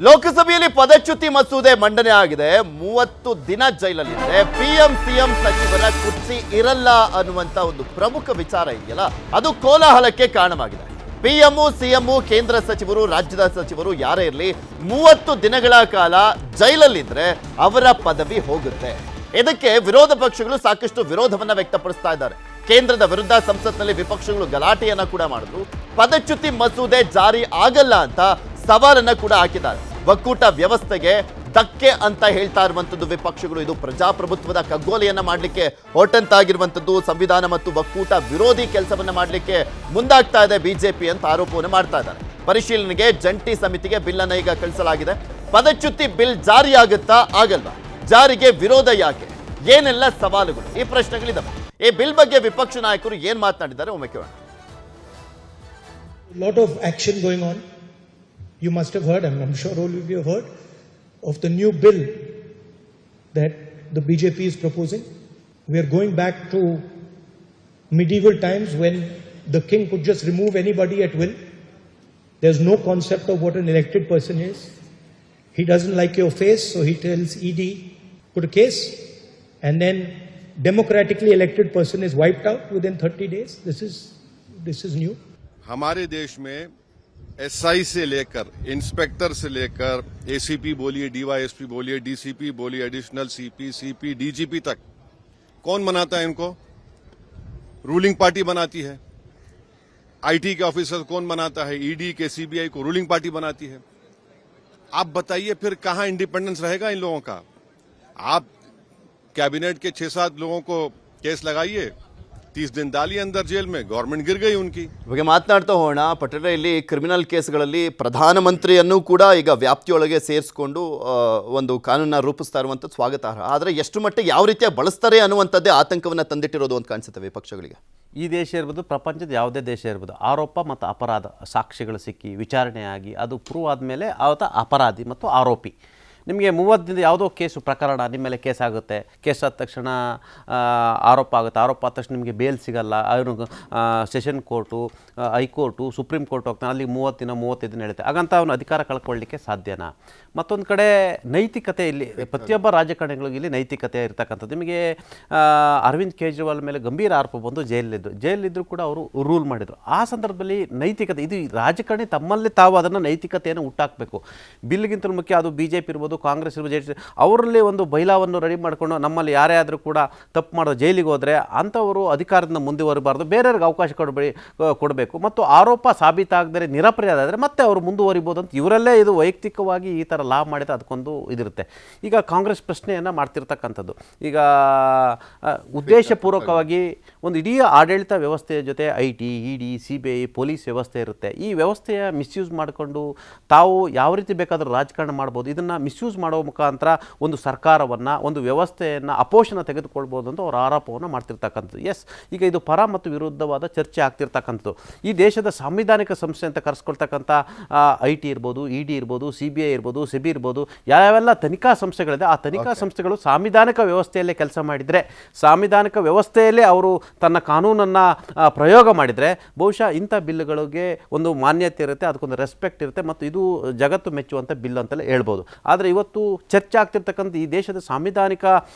ಲೋಕಸಭೆಯಲ್ಲಿ ಪದಚ್ಯುತಿ ಮಸೂದೆ ಮಂಡನೆ ಆಗಿದೆ. 30 ದಿನ ಜೈಲಲ್ಲಿದೆ. ಪಿಎಂ ಸಿಎಂ ಸಚಿವರ ಕುರ್ಚಿ ಇರಲ್ಲ ಅನ್ನುವಂತ ಒಂದು ಪ್ರಮುಖ ವಿಚಾರ ಇದೆಯಲ್ಲ, ಅದು ಕೋಲಾಹಲಕ್ಕೆ ಕಾರಣವಾಗಿದೆ. ಪಿಎಂ ಸಿಎಂ ಕೇಂದ್ರ ಸಚಿವರು, ರಾಜ್ಯದ ಸಚಿವರು ಯಾರೇ ಇರಲಿ 30 ದಿನಗಳ ಕಾಲ ಜೈಲಲ್ಲಿದ್ರೆ ಅವರ ಪದವಿ ಹೋಗುತ್ತೆ. ಇದಕ್ಕೆ ವಿರೋಧ ಪಕ್ಷಗಳು ಸಾಕಷ್ಟು ವಿರೋಧವನ್ನ ವ್ಯಕ್ತಪಡಿಸ್ತಾ ಇದ್ದಾರೆ. ಕೇಂದ್ರದ ವಿರುದ್ಧ ಸಂಸತ್ನಲ್ಲಿ ವಿಪಕ್ಷಗಳು ಗಲಾಟೆಯನ್ನ ಕೂಡ ಮಾಡಿದ್ರು. ಪದಚ್ಯುತಿ ಮಸೂದೆ ಜಾರಿ ಆಗಲ್ಲ ಅಂತ ಸವಾಲನ್ನ ಕೂಡ ಹಾಕಿದ್ದಾರೆ. ಒಕ್ಕೂಟ ವ್ಯವಸ್ಥೆಗೆ ಧಕ್ಕೆ ಅಂತ ಹೇಳ್ತಾ ಇರುವಂತದ್ದು ವಿಪಕ್ಷಗಳು. ಇದು ಪ್ರಜಾಪ್ರಭುತ್ವದ ಕಗ್ಗೋಲೆಯನ್ನ ಮಾಡಲಿಕ್ಕೆ ಹೊರಟಂತಾಗಿರುವಂತದ್ದು. ಸಂವಿಧಾನ ಮತ್ತು ಒಕ್ಕೂಟ ವಿರೋಧಿ ಕೆಲಸವನ್ನ ಮಾಡಲಿಕ್ಕೆ ಮುಂದಾಗ್ತಾ ಇದೆ ಬಿಜೆಪಿ ಅಂತ ಆರೋಪವನ್ನು ಮಾಡ್ತಾ ಇದ್ದಾರೆ. ಪರಿಶೀಲನೆಗೆ ಜಂಟಿ ಸಮಿತಿಗೆ ಬಿಲ್ ಅನ್ನ ಈಗ ಕಳಿಸಲಾಗಿದೆ. ಪದಚ್ಯುತಿ ಬಿಲ್ ಜಾರಿಯಾಗುತ್ತಾ ಆಗಲ್ವಾ? ಜಾರಿಗೆ ವಿರೋಧ ಯಾಕೆ? ಏನೆಲ್ಲ ಸವಾಲುಗಳು? ಈ ಪ್ರಶ್ನೆಗಳಿದಾವೆ. ಈ ಬಿಲ್ ಬಗ್ಗೆ ವಿಪಕ್ಷ ನಾಯಕರು ಏನ್ ಮಾತನಾಡಿದ್ದಾರೆ ಒಮ್ಮೆ ಕೇಳೋಣ. Lot of action going on. You must have heard, I'm sure all of you have heard, of the new bill that the BJP is proposing. We are going back to medieval times when the king could just remove anybody at will. There's no concept of what an elected person is. He doesn't like your face, so he tells ED, put a case, and then democratically elected person is wiped out within 30 days. This is new. हमारे देश में SI से लेकर inspector से लेकर ACP बोलिए, DYSP बोलिए, DCP बोलिए, एडिशनल सीपी, डीजीपी तक कौन बनाता है इनको? रूलिंग पार्टी बनाती है. आईटी के ऑफिसर कौन बनाता है? ईडी के सीबीआई को रूलिंग पार्टी बनाती है. आप बताइए फिर कहां इंडिपेंडेंस रहेगा इन लोगों का? आप कैबिनेट के 6-7 लोगों को केस लगाइए, 30 दिन डालिए अंदर जेल में, गवर्नमेंट गिर गई उनकी. ಬಗ್ಗೆ ಮಾತನಾಡ್ತಾ ಹೋಗೋಣ. ಪಟ್ಟಣ ಇಲ್ಲಿ ಕ್ರಿಮಿನಲ್ ಕೇಸ್ಗಳಲ್ಲಿ ಪ್ರಧಾನಮಂತ್ರಿಯನ್ನು ಕೂಡ ಈಗ ವ್ಯಾಪ್ತಿಯೊಳಗೆ ಸೇರಿಸಿಕೊಂಡು ಒಂದು ಕಾನೂನನ್ನ ರೂಪಿಸ್ತಾ ಇರುವಂಥದ್ದು ಸ್ವಾಗತಾರ್ಹ. ಆದರೆ ಎಷ್ಟು ಮಟ್ಟಿಗೆ ಯಾವ ರೀತಿಯಾಗಿ ಬಳಸ್ತಾರೆ ಅನ್ನುವಂಥದ್ದೇ ಆತಂಕವನ್ನು ತಂದಿಟ್ಟಿರೋದು ಅಂತ ಕಾಣಿಸುತ್ತೆ ವಿಪಕ್ಷಗಳಿಗೆ. ಈ ದೇಶ ಇರ್ಬೋದು, ಪ್ರಪಂಚದ ಯಾವುದೇ ದೇಶ ಇರ್ಬೋದು, ಆರೋಪ ಮತ್ತು ಅಪರಾಧ ಸಾಕ್ಷಿಗಳು ಸಿಕ್ಕಿ ವಿಚಾರಣೆಯಾಗಿ ಅದು ಪ್ರೂವ್ ಆದಮೇಲೆ ಆತ ಅಪರಾಧಿ ಮತ್ತು ಆರೋಪಿ. ನಿಮಗೆ 30 ದಿನದ ಯಾವುದೋ ಕೇಸು ಪ್ರಕರಣ ನಿಮ್ಮ ಮೇಲೆ ಕೇಸ್ ಆಗುತ್ತೆ. ಕೇಸ್ ಆದ ತಕ್ಷಣ ಆರೋಪ ಆಗುತ್ತೆ. ಆರೋಪ ಆದ ತಕ್ಷಣ ನಿಮಗೆ ಬೇಲ್ ಸಿಗಲ್ಲ. ಅವನು session court, high court, supreme court ಹೋಗ್ತಾನೆ. ಅಲ್ಲಿ 30 ದಿನ 35 ದಿನ ಹೇಳುತ್ತೆ. ಹಾಗಂತ ಅವನು ಅಧಿಕಾರ ಕಳ್ಕೊಳ್ಳಿಕ್ಕೆ ಸಾಧ್ಯನಾ? ಮತ್ತೊಂದು ಕಡೆ ನೈತಿಕತೆ, ಇಲ್ಲಿ ಪ್ರತಿಯೊಬ್ಬ ರಾಜಕಾರಣಿಗಳಿಗೆ ಇಲ್ಲಿ ನೈತಿಕತೆ ಇರ್ತಕ್ಕಂಥದ್ದು. ನಿಮಗೆ ಅರವಿಂದ್ ಕೇಜ್ರಿವಾಲ್ ಮೇಲೆ ಗಂಭೀರ ಆರೋಪ ಬಂದು ಜೈಲಿದ್ದರು ಕೂಡ ಅವರು ರೂಲ್ ಮಾಡಿದರು. ಆ ಸಂದರ್ಭದಲ್ಲಿ ನೈತಿಕತೆ, ಇದು ರಾಜಕಾರಣಿ ತಮ್ಮಲ್ಲಿ ತಾವು ಅದನ್ನು ನೈತಿಕತೆಯನ್ನು ಹುಟ್ಟಾಕಬೇಕು. ಬಿಲ್ಗಿಂತಲೂ ಮುಖ್ಯ ಅದು ಬಿ ಜೆ ಪಿ ಇರ್ಬೋದು, ಕಾಂಗ್ರೆಸ್ ಇರ್ಬೋದು, ಜೆ ಅವರಲ್ಲಿ ಒಂದು ಬೈಲಾವನ್ನು ರೆಡಿ ಮಾಡಿಕೊಂಡು ನಮ್ಮಲ್ಲಿ ಯಾರೇ ಆದರೂ ಕೂಡ ತಪ್ಪು ಮಾಡೋದು ಜೈಲಿಗೆ ಹೋದರೆ ಅಂಥವರು ಅಧಿಕಾರದಿಂದ ಮುಂದುವರಿಬಾರ್ದು, ಬೇರೆಯವ್ರಿಗೆ ಅವಕಾಶ ಕೊಡಬೇಕು. ಮತ್ತು ಆರೋಪ ಸಾಬೀತಾಗದರೆ ನಿರಪರಾಧ ಮತ್ತೆ ಅವರು ಮುಂದುವರಿಬೋದು ಅಂತ ಇವರಲ್ಲೇ ಇದು ವೈಯಕ್ತಿಕವಾಗಿ ಈ ಥರ ಲಾ ಮಾಡಿದ್ರೆ ಅದಕ್ಕೊಂದು ಇದಿರುತ್ತೆ. ಈಗ ಕಾಂಗ್ರೆಸ್ ಪ್ರಶ್ನೆಯನ್ನು ಮಾಡ್ತಿರ್ತಕ್ಕಂಥದ್ದು, ಈಗ ಉದ್ದೇಶಪೂರ್ವಕವಾಗಿ ಒಂದು ಇಡೀ ಆಡಳಿತ ವ್ಯವಸ್ಥೆಯ ಜೊತೆ ಐಟಿ, ಇಡಿ, CBI, ಪೊಲೀಸ್ ವ್ಯವಸ್ಥೆ ಇರುತ್ತೆ. ಈ ವ್ಯವಸ್ಥೆಯ ಮಿಸ್ಯೂಸ್ ಮಾಡಿಕೊಂಡು ತಾವು ಯಾವ ರೀತಿ ಬೇಕಾದರೂ ರಾಜಕಾರಣ ಮಾಡ್ಬೋದು. ಇದನ್ನು ಮಿಸ್ಯೂಸ್ ಮಾಡೋ ಮುಖಾಂತರ ಒಂದು ಸರ್ಕಾರವನ್ನು, ಒಂದು ವ್ಯವಸ್ಥೆಯನ್ನು ಅಪೋಷಣ ತೆಗೆದುಕೊಳ್ಬೋದು ಅಂತ ಅವ್ರ ಆರೋಪವನ್ನು ಮಾಡ್ತಿರ್ತಕ್ಕಂಥದ್ದು. ಈಗ ಇದು ಪರ ಮತ್ತು ವಿರುದ್ಧವಾದ ಚರ್ಚೆ ಆಗ್ತಿರ್ತಕ್ಕಂಥದ್ದು. ಈ ದೇಶದ ಸಾಂವಿಧಾನಿಕ ಸಂಸ್ಥೆ ಅಂತ ಕರೆಸ್ಕೊಳ್ತಕ್ಕಂಥ ಐಟಿ ಇರ್ಬೋದು, ಇಡಿ ಇರ್ಬೋದು, CBI ಇರ್ಬೋದು, ಸೆಬಿ ಇರ್ಬೋದು, ಯಾವೆಲ್ಲ ತನಿಖಾ ಸಂಸ್ಥೆಗಳಿದೆ ಆ ತನಿಖಾ ಸಂಸ್ಥೆಗಳು ಸಾಂವಿಧಾನಿಕ ವ್ಯವಸ್ಥೆಯಲ್ಲೇ ಕೆಲಸ ಮಾಡಿದರೆ, ಸಾಂವಿಧಾನಿಕ ವ್ಯವಸ್ಥೆಯಲ್ಲೇ ಅವರು ತನ್ನ ಕಾನೂನನ್ನು ಪ್ರಯೋಗ ಮಾಡಿದರೆ ಬಹುಶಃ ಇಂಥ ಬಿಲ್ಗಳಿಗೆ ಒಂದು ಮಾನ್ಯತೆ ಇರುತ್ತೆ, ಅದಕ್ಕೊಂದು ರೆಸ್ಪೆಕ್ಟ್ ಇರುತ್ತೆ ಮತ್ತು ಇದು ಜಗತ್ತು ಮೆಚ್ಚುವಂಥ ಬಿಲ್ ಅಂತಲೇ ಹೇಳ್ಬೋದು. ಆದರೆ ಇವತ್ತು ಚರ್ಚೆ ಆಗ್ತಿರ್ತಕ್ಕಂಥ ಈ ದೇಶದ ಸಾಂವಿಧಾನಿಕ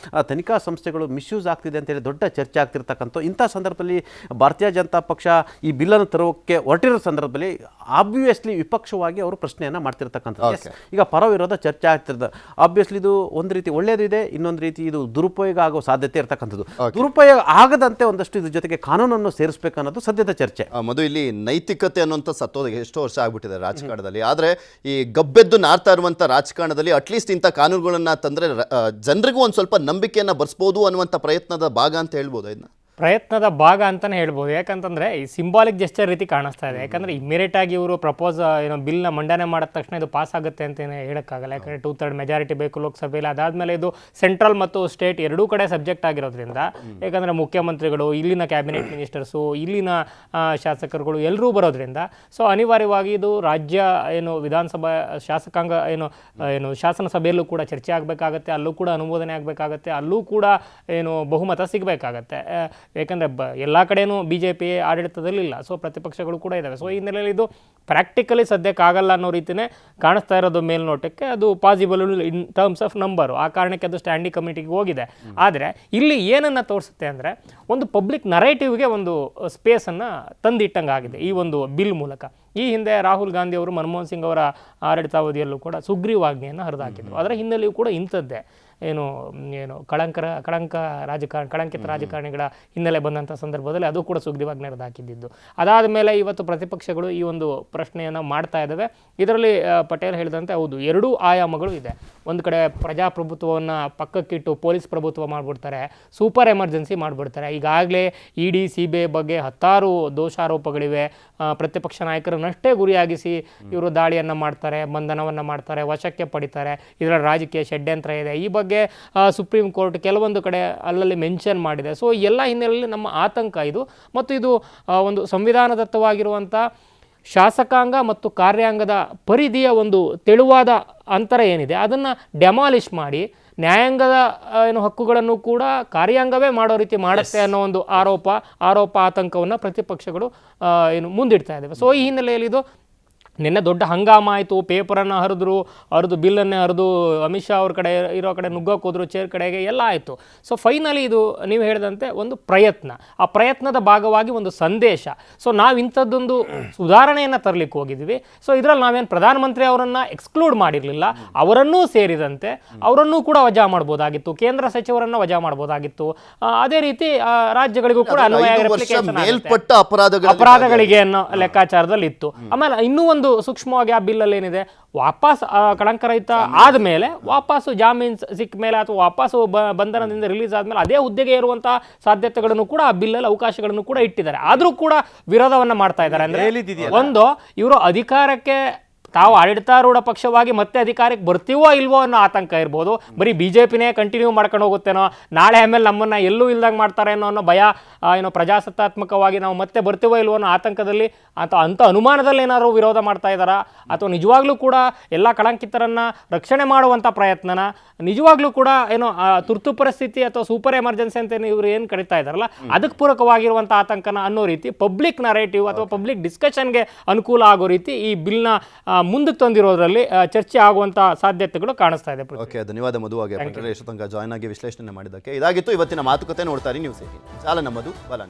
ತನಿಖಾ ಸಂಸ್ಥೆಗಳು ಮಿಸ್ಯೂಸ್ ಆಗ್ತಿದೆ ಅಂತೇಳಿ ದೊಡ್ಡ ಚರ್ಚೆ ಆಗ್ತಿರ್ತಕ್ಕಂಥ ಇಂಥ ಸಂದರ್ಭದಲ್ಲಿ ಭಾರತೀಯ ಜನತಾ ಪಕ್ಷ ಈ ಬಿಲ್ಲನ್ನು ತರೋಕ್ಕೆ ಹೊರಟಿರೋ ಸಂದರ್ಭದಲ್ಲಿ ಆಬ್ವಿಯಸ್ಲಿ ವಿಪಕ್ಷವಾಗಿ ಅವರು ಪ್ರಶ್ನೆಯನ್ನು ಮಾಡ್ತಿರ್ತಕ್ಕಂಥದ್ದು. ಈಗ ಪರ ವಿರೋಧ ಚರ್ಚೆ ಆಗ್ತಿರ್ತದೆ. ಆಬ್ವಿಯಸ್ಲಿ ಇದು ಒಂದು ರೀತಿ ಒಳ್ಳೆಯದು ಇದೆ, ಇನ್ನೊಂದು ರೀತಿ ಇದು ದುರುಪಯೋಗ ಆಗೋ ಸಾಧ್ಯತೆ ಇರ್ತಕ್ಕಂಥದ್ದು. ದುರುಪಯೋಗ ಆಗದಂತೆ ಒಂದಷ್ಟು ಇದ್ರ ಜೊತೆಗೆ ಕಾನೂನನ್ನು ಸೇರಿಸಬೇಕು ಅನ್ನೋದು ಸದ್ಯದ ಚರ್ಚೆ. ಮಧು, ಇಲ್ಲಿ ನೈತಿಕತೆ ಅನ್ನುವಂಥ ಸತ್ತೋದಕ್ಕೆ ಎಷ್ಟೋ ವರ್ಷ ಆಗ್ಬಿಟ್ಟಿದೆ ರಾಜಕಾರಣದಲ್ಲಿ. ಆದರೆ ಈ ಗಬ್ಬೆದ್ದು ನಾರ್ತಾ ಇರುವಂಥ ರಾಜಕಾರಣದಲ್ಲಿ ಅಟ್ಲೀಸ್ಟ್ ಇಂಥ ಕಾನೂನುಗಳನ್ನ ತಂದರೆ ಜನರಿಗೂ ಒಂದು ಸ್ವಲ್ಪ ನಂಬಿಕೆಯನ್ನು ಬರ್ಸ್ಬೋದು ಅನ್ನುವಂಥ ಪ್ರಯತ್ನದ ಭಾಗ ಅಂತ ಹೇಳ್ಬೋದು. ಇದನ್ನ ಪ್ರಯತ್ನದ ಭಾಗ ಅಂತಲೇ ಹೇಳ್ಬೋದು. ಯಾಕಂತಂದರೆ ಈ ಸಿಂಬಾಲಿಕ್ ಜೆಸ್ಚರ್ ರೀತಿ ಕಾಣಿಸ್ತಾ ಇದೆ. ಯಾಕಂದರೆ ಇಮ್ಮಿಡಿಯೇಟಾಗಿ ಇವರು ಬಿಲ್ನ ಮಂಡನೆ ಮಾಡಿದ ತಕ್ಷಣ ಇದು ಪಾಸ್ ಆಗುತ್ತೆ ಅಂತಲೇ ಹೇಳೋಕ್ಕಾಗಲ್ಲ. ಯಾಕಂದರೆ 2/3 ಮೆಜಾರಿಟಿ ಬೇಕು ಲೋಕಸಭೆಯಲ್ಲಿ. ಅದಾದಮೇಲೆ ಇದು ಸೆಂಟ್ರಲ್ ಮತ್ತು ಸ್ಟೇಟ್ ಎರಡೂ ಕಡೆ ಸಬ್ಜೆಕ್ಟ್ ಆಗಿರೋದ್ರಿಂದ, ಯಾಕಂದರೆ ಮುಖ್ಯಮಂತ್ರಿಗಳು, ಇಲ್ಲಿನ ಕ್ಯಾಬಿನೆಟ್ ಮಿನಿಸ್ಟರ್ಸು, ಇಲ್ಲಿನ ಶಾಸಕರುಗಳು ಎಲ್ಲರೂ ಬರೋದ್ರಿಂದ ಸೊ ಅನಿವಾರ್ಯವಾಗಿ ಇದು ರಾಜ್ಯ ವಿಧಾನಸಭಾ ಶಾಸಕಾಂಗ ಶಾಸನ ಸಭೆಯಲ್ಲೂ ಕೂಡ ಚರ್ಚೆ ಆಗಬೇಕಾಗತ್ತೆ, ಅಲ್ಲೂ ಕೂಡ ಅನುಮೋದನೆ ಆಗಬೇಕಾಗತ್ತೆ, ಅಲ್ಲೂ ಕೂಡ ಬಹುಮತ ಸಿಗಬೇಕಾಗತ್ತೆ. ಯಾಕಂದರೆ ಎಲ್ಲ ಕಡೆನೂ BJP ಆಡಳಿತದಲ್ಲಿಲ್ಲ, ಸೊ ಪ್ರತಿಪಕ್ಷಗಳು ಕೂಡ ಇದ್ದಾವೆ. ಸೊ ಈ ಹಿನ್ನೆಲೆಯಲ್ಲಿ ಇದು ಪ್ರಾಕ್ಟಿಕಲಿ ಸದ್ಯಕ್ಕೆ ಆಗಲ್ಲ ಅನ್ನೋ ರೀತಿಯೇ ಕಾಣಿಸ್ತಾ ಇರೋದು ಮೇಲ್ನೋಟಕ್ಕೆ. ಅದು possible in terms of number, ಆ ಕಾರಣಕ್ಕೆ ಅದು ಸ್ಟ್ಯಾಂಡಿಂಗ್ ಕಮಿಟಿಗೆ ಹೋಗಿದೆ. ಆದರೆ ಇಲ್ಲಿ ಏನನ್ನು ತೋರಿಸುತ್ತೆ ಅಂದರೆ ಒಂದು ಪಬ್ಲಿಕ್ ನರೇಟಿವ್ಗೆ ಒಂದು ಸ್ಪೇಸನ್ನು ತಂದಿಟ್ಟಂಗೆ ಆಗಿದೆ ಈ ಒಂದು ಬಿಲ್ ಮೂಲಕ. ಈ ಹಿಂದೆ ರಾಹುಲ್ ಗಾಂಧಿ ಅವರು ಮನಮೋಹನ್ ಸಿಂಗ್ ಅವರ ಆಡಳಿತಾವಧಿಯಲ್ಲೂ ಕೂಡ ಸುಗ್ರೀವಾಜ್ಞೆಯನ್ನು ಹರಿದಾಕಿದ್ರು. ಅದರ ಹಿನ್ನೆಲೆಯೂ ಕೂಡ ಇಂಥದ್ದೇ ಏನು ಕಳಂಕಿತ ರಾಜಕಾರಣಿಗಳ ಹಿನ್ನೆಲೆ ಬಂದಂಥ ಸಂದರ್ಭದಲ್ಲಿ ಅದು ಕೂಡ ಸುಗ್ರೀವಾಜ್ಞೆ ಹರಿದಾಕಿದ್ದು. ಅದಾದ ಮೇಲೆ ಇವತ್ತು ಪ್ರತಿಪಕ್ಷಗಳು ಈ ಒಂದು ಪ್ರಶ್ನೆಯನ್ನು ಮಾಡ್ತಾ ಇದ್ದಾವೆ. ಇದರಲ್ಲಿ ಪಟೇಲ್ ಹೇಳಿದಂತೆ ಹೌದು, ಎರಡೂ ಆಯಾಮಗಳು ಇದೆ. ಒಂದು ಕಡೆ ಪ್ರಜಾಪ್ರಭುತ್ವವನ್ನು ಪಕ್ಕಕ್ಕಿಟ್ಟು ಪೊಲೀಸ್ ಪ್ರಭುತ್ವ ಮಾಡಿಬಿಡ್ತಾರೆ, ಸೂಪರ್ ಎಮರ್ಜೆನ್ಸಿ ಮಾಡಿಬಿಡ್ತಾರೆ. ಈಗಾಗಲೇ ED CBI ಬಗ್ಗೆ 10 ದೋಷಾರೋಪಗಳಿವೆ. ಪ್ರತಿಪಕ್ಷ ನಾಯಕರನ್ನಷ್ಟೇ ಗುರಿಯಾಗಿಸಿ ಇವರು ದಾಳಿಯನ್ನು ಮಾಡ್ತಾರೆ, ಬಂಧನವನ್ನು ಮಾಡ್ತಾರೆ, ವಶಕ್ಕೆ ಪಡಿತಾರೆ. ಇದರ ರಾಜಕೀಯ ಷಡ್ಯಂತ್ರ ಇದೆ. ಈ ಬಗ್ಗೆ ಸುಪ್ರೀಂ ಕೋರ್ಟ್ ಕೆಲವೊಂದು ಕಡೆ ಅಲ್ಲಲ್ಲಿ ಮೆನ್ಷನ್ ಮಾಡಿದೆ. ಸೊ ಎಲ್ಲ ಹಿನ್ನೆಲೆಯಲ್ಲಿ ನಮ್ಮ ಆತಂಕ ಇದು. ಮತ್ತು ಇದು ಒಂದು ಸಂವಿಧಾನದತ್ತವಾಗಿರುವಂಥ ಶಾಸಕಾಂಗ ಮತ್ತು ಕಾರ್ಯಾಂಗದ ಪರಿಧಿಯ ಒಂದು ತೆಳುವಾದ ಅಂತರ ಏನಿದೆ ಅದನ್ನು ಡೆಮಾಲಿಷ್ ಮಾಡಿ ನ್ಯಾಯಾಂಗದ ಹಕ್ಕುಗಳನ್ನು ಕೂಡ ಕಾರ್ಯಾಂಗವೇ ಮಾಡೋ ರೀತಿ ಮಾಡುತ್ತೆ ಅನ್ನೋ ಒಂದು ಆರೋಪ ಆತಂಕವನ್ನು ಪ್ರತಿಪಕ್ಷಗಳು ಮುಂದಿಡ್ತಾ ಇದ್ದಾವೆ. ಸೊ ಈ ಹಿನ್ನೆಲೆಯಲ್ಲಿ ಇದು ನಿನ್ನೆ ದೊಡ್ಡ ಹಂಗಾಮ ಆಯಿತು. ಪೇಪರನ್ನು ಹರಿದು ಬಿಲ್ಲನ್ನೇ ಹರಿದು ಅಮಿತ್ ಶಾ ಅವ್ರ ಕಡೆ ಇರೋ ಕಡೆ ನುಗ್ಗೋಕೆ ಹೋದ್ರು, ಚೇರ್ ಕಡೆಗೆ ಎಲ್ಲ ಆಯಿತು. ಸೊ ಫೈನಲಿ ಇದು ನೀವು ಹೇಳಿದಂತೆ ಒಂದು ಪ್ರಯತ್ನ, ಆ ಪ್ರಯತ್ನದ ಭಾಗವಾಗಿ ಒಂದು ಸಂದೇಶ. ಸೊ ನಾವು ಇಂಥದ್ದೊಂದು ಸುಧಾರಣೆಯನ್ನು ತರಲಿಕ್ಕೆ ಹೋಗಿದ್ವಿ. ಸೊ ಇದರಲ್ಲಿ ನಾವೇನು ಪ್ರಧಾನಮಂತ್ರಿ ಅವರನ್ನು ಎಕ್ಸ್ಕ್ಲೂಡ್ ಮಾಡಿರಲಿಲ್ಲ, ಅವರನ್ನೂ ಸೇರಿದಂತೆ ಅವರನ್ನೂ ಕೂಡ ವಜಾ ಮಾಡ್ಬೋದಾಗಿತ್ತು, ಕೇಂದ್ರ ಸಚಿವರನ್ನು ವಜಾ ಮಾಡ್ಬೋದಾಗಿತ್ತು. ಅದೇ ರೀತಿ ರಾಜ್ಯಗಳಿಗೂ ಕೂಡ ಮೇಲ್ಪಟ್ಟ ಅಪರಾಧಗಳಿಗೆ ಅನ್ನೋ ಲೆಕ್ಕಾಚಾರದಲ್ಲಿ ಇತ್ತು. ಆಮೇಲೆ ಇನ್ನೂ ಒಂದು ಸೂಕ್ಷ್ಮವಾಗಿ ಆ ಬಿಲ್ಲಲ್ಲಿ ಏನಿದೆ, ವಾಪಸ್ ಕಳಂಕರಹಿತ ಆದಮೇಲೆ ವಾಪಸ್ಸು ಜಾಮೀನು ಸಿಕ್ಕ ಮೇಲೆ ಅಥವಾ ವಾಪಸ್ಸು ಬಂಧನದಿಂದ ರಿಲೀಸ್ ಆದಮೇಲೆ ಅದೇ ಹುದ್ದೆಗೆ ಇರುವಂತಹ ಸಾಧ್ಯತೆಗಳನ್ನು ಕೂಡ ಆ ಬಿಲ್ಲಲ್ಲಿ ಅವಕಾಶಗಳನ್ನು ಕೂಡ ಇಟ್ಟಿದ್ದಾರೆ. ಆದರೂ ಕೂಡ ವಿರೋಧವನ್ನು ಮಾಡ್ತಾ ಇದ್ದಾರೆ. ಅಂದರೆ ಒಂದು ಇವರು ಅಧಿಕಾರಕ್ಕೆ ತಾವು ಆಡಳಿತಾರೂಢ ಪಕ್ಷವಾಗಿ ಮತ್ತೆ ಅಧಿಕಾರಕ್ಕೆ ಬರ್ತೀವೋ ಇಲ್ವೋ ಅನ್ನೋ ಆತಂಕ ಇರ್ಬೋದು. ಬರೀ BJPನೇ ಕಂಟಿನ್ಯೂ ಮಾಡ್ಕೊಂಡು ಹೋಗುತ್ತೇನೋ, ನಾಳೆ ಆಮೇಲೆ ನಮ್ಮನ್ನು ಎಲ್ಲೂ ಇಲ್ದಂಗೆ ಮಾಡ್ತಾರೆ ಅನ್ನೋ ಭಯ, ಪ್ರಜಾಸತ್ತಾತ್ಮಕವಾಗಿ ನಾವು ಮತ್ತೆ ಬರ್ತೀವೋ ಇಲ್ವೋ ಅನ್ನೋ ಆತಂಕದಲ್ಲಿ ಅಥವಾ ಅಂಥ ಅನುಮಾನದಲ್ಲಿ ಏನಾದರೂ ವಿರೋಧ ಮಾಡ್ತಾ ಇದ್ದಾರಾ, ಅಥವಾ ನಿಜವಾಗ್ಲೂ ಕೂಡ ಎಲ್ಲ ಕಳಂಕಿತರನ್ನು ರಕ್ಷಣೆ ಮಾಡುವಂಥ ಪ್ರಯತ್ನನ, ನಿಜವಾಗ್ಲೂ ಕೂಡ ತುರ್ತು ಪರಿಸ್ಥಿತಿ ಅಥವಾ ಸೂಪರ್ ಎಮರ್ಜೆನ್ಸಿ ಅಂತ ಇವರು ಏನು ಕರೀತಾ ಇದ್ದಾರಲ್ಲ ಅದಕ್ಕೆ ಪೂರಕವಾಗಿರುವಂಥ ಆತಂಕನ ಅನ್ನೋ ರೀತಿ ಪಬ್ಲಿಕ್ ನರೇಟಿವ್ ಅಥವಾ ಪಬ್ಲಿಕ್ ಡಿಸ್ಕಷನ್ಗೆ ಅನುಕೂಲ ಆಗೋ ರೀತಿ ಈ ಬಿಲ್ನ ಮುಂದಕ್ಕೆ ತಂದಿರೋದ್ರಲ್ಲಿ ಚರ್ಚೆ ಆಗುವಂಥ ಸಾಧ್ಯತೆಗಳು ಕಾಣಿಸ್ತಾ ಇದೆ. ಓಕೆ, ಧನ್ಯವಾದ ಮಧು. ಹಾಗೆ ಎಷ್ಟೊತ್ತಂಕ ಜಾಯ್ನ್ ಆಗಿ ವಿಶ್ಲೇಷಣೆ ಮಾಡಿದ್ದಕ್ಕೆ. ಇದಾಗಿತ್ತು ಇವತ್ತಿನ ಮಾತುಕತೆ. ನೋಡ್ತಾರೆ ನ್ಯೂಸ್ 18 ಚಾಲ ನಮ್ಮದು ಬಲ.